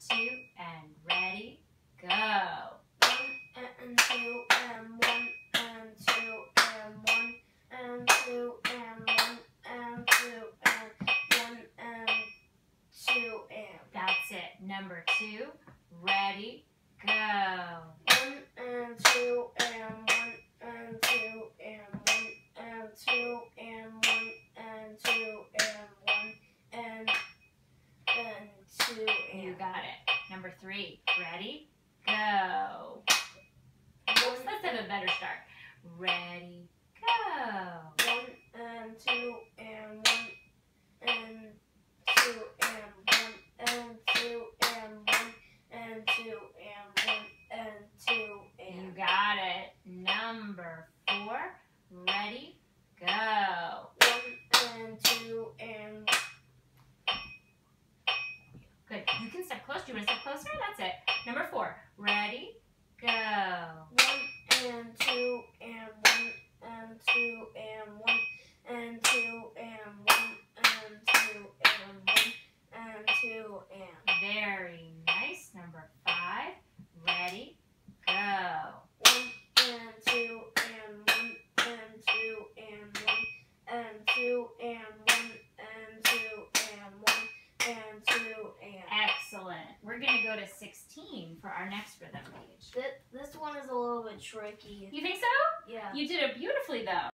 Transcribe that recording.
two, and ready, go. 1 and 2 and 1 and 2 and 1 and 2 and 1 and 2 and 1 and 2 and. That's it. Number 2, ready, go. 1 and 2 and 1 and 2 and 1 and 2 and 1 and 2 and 1 and 2 and. You got it. Number 3, ready, go. Let's have a better start. Ready, go. 1 and 2 and 1 and 2 and 1 and 2 and 1 and 2 and 1 and 2 and. You got it. Number 4, ready, go. 1 and 2 and. Good. You can step close. Do you want to step closer? That's it. Number 4, ready, go. 1 and 2 and 1 and 2 and 1 and 2 and 1 and 2 and 1 and 2 and. Very nice. Number 5, ready, go. 1 and 2 and 1 and 2 and 1 and 2 and 1 and 2 and 1 and 2 and. Excellent. We're going to go to 16 for our next rhythm page. This one is a little bit tricky. You think so? Yeah. You did it beautifully, though.